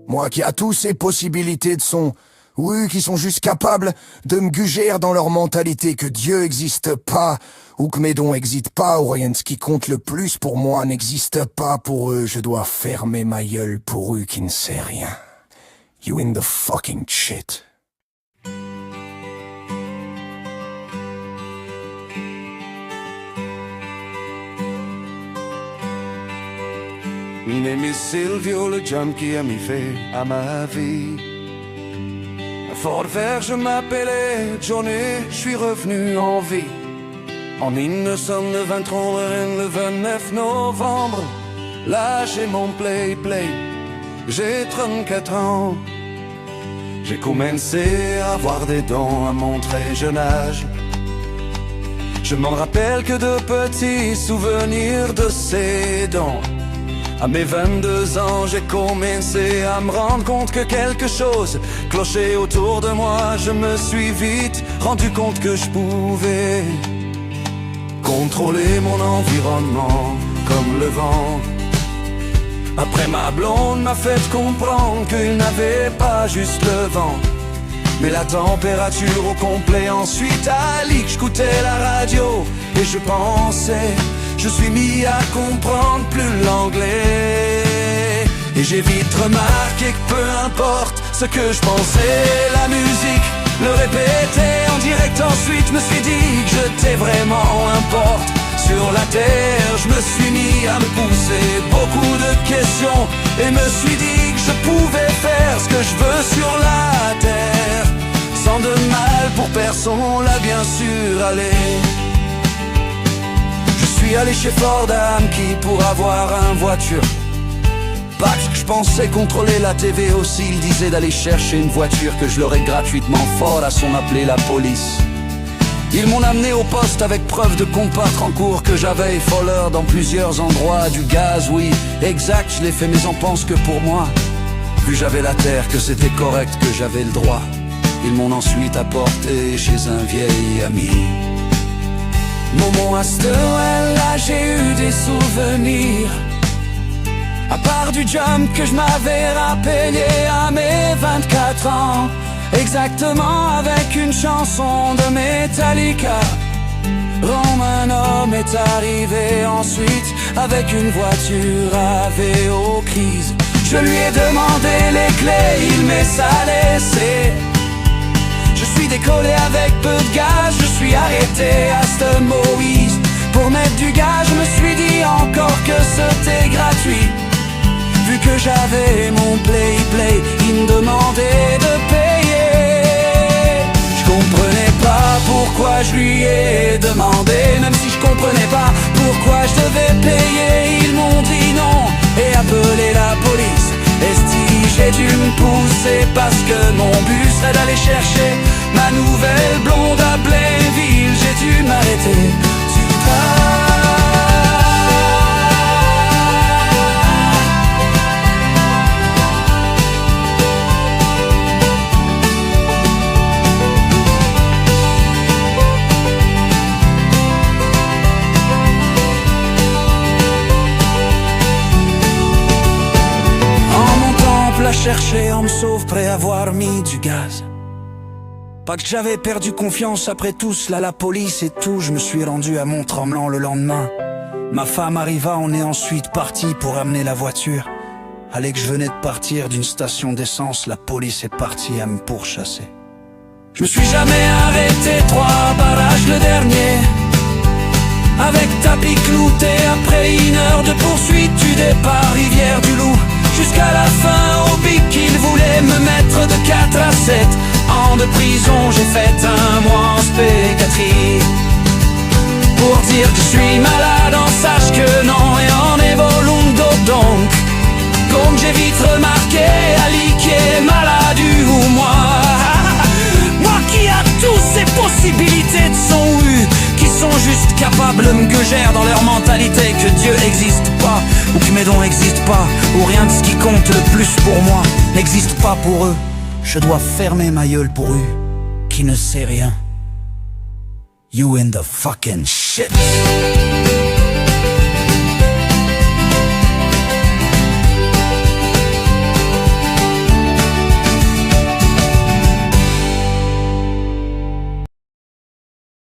Moi qui a tous ces possibilités de son... Oui, qui sont juste capables de me guger dans leur mentalité que Dieu existe pas, ou que mes dons existent pas, ou rien de ce qui compte le plus pour moi n'existe pas pour eux. Je dois fermer ma gueule pour eux qui ne sait rien. You in the fucking shit. My name is Silvio, le junkie a mis fait à ma vie. À Fort-de-Vert, je m'appelais Johnny, je suis revenu en vie. En 1923, le 29 novembre, là j'ai mon play, j'ai 34 ans. J'ai commencé à avoir des dons à mon très jeune âge. Je m'en rappelle que de petits souvenirs de ces dons. À mes 22 ans, j'ai commencé à me rendre compte que quelque chose clochait autour de moi. Je me suis vite rendu compte que je pouvais contrôler mon environnement comme le vent. Après ma blonde m'a fait comprendre qu'il n'avait pas juste le vent, mais la température au complet. Ensuite à l'IC, j'écoutais la radio et je pensais, je suis mis à comprendre plus l'anglais. Et j'ai vite remarqué que peu importe ce que je pensais, la musique le répétait en direct. Ensuite je me suis dit que j'étais vraiment importe. Sur la terre, je me suis mis à me pousser beaucoup de questions et me suis dit que je pouvais faire ce que je veux sur la terre, sans de mal pour personne, là bien sûr, allez. Je suis allé chez Fordham qui pour avoir une voiture. Parce que je pensais contrôler la TV aussi, il disait d'aller chercher une voiture que je l'aurais gratuitement. Ford a son appelé la police. Ils m'ont amené au poste avec preuve de combattre en cours que j'avais voleur dans plusieurs endroits. Du gaz, oui, exact, je l'ai fait, mais on pense que pour moi, vu j'avais la terre, que c'était correct, que j'avais le droit. Ils m'ont ensuite apporté chez un vieil ami. Moment à cette là j'ai eu des souvenirs. À part du jump que je m'avais rappelé à mes 24 ans. Exactement avec une chanson de Metallica. Romano est arrivé ensuite avec une voiture à VO crise. Je lui ai demandé les clés, il met ça laissé. Je suis décollé avec peu de gaz, je suis arrêté à cette Moïse. Pour mettre du gaz, je me suis dit encore que c'était gratuit. Vu que j'avais mon play, il me demandait de payer. Je comprenais pas pourquoi je lui ai demandé, même si je comprenais pas pourquoi je devais payer. Ils m'ont dit non et appelé la police. Esti, j'ai dû me pousser parce que mon but serait d'aller chercher ma nouvelle blonde à Blainville. J'ai dû m'arrêter sur place. La chercher, on me sauve, prêt à avoir mis du gaz. Pas que j'avais perdu confiance après tout cela, la police et tout. Je me suis rendu à Mont-Tremblant le lendemain. Ma femme arriva, on est ensuite parti pour amener la voiture. Allez que je venais de partir d'une station d'essence, la police est partie à me pourchasser. Je me suis jamais arrêté, 3 barrages le dernier. Avec tapis clouté après 1 heure de poursuite du départ Rivière-du-Loup. Jusqu'à la fin au bic, il voulait me mettre de 4 à 7 ans de prison. J'ai fait 1 mois en spéciatrie. Pour dire que je suis malade, on sache que non. Et en évolundo donc. Comme j'ai vite remarqué, Ali qui est malade ou moi. Moi qui a tous ces possibilités de son U, qui sont juste capables de me gueuler dans leur mentalité que Dieu existe pas, ou que mes dons existent pas, ou rien de ce qui compte le plus pour moi n'existe pas pour eux. Je dois fermer ma gueule pour eux qui ne sait rien. You in the fucking shit.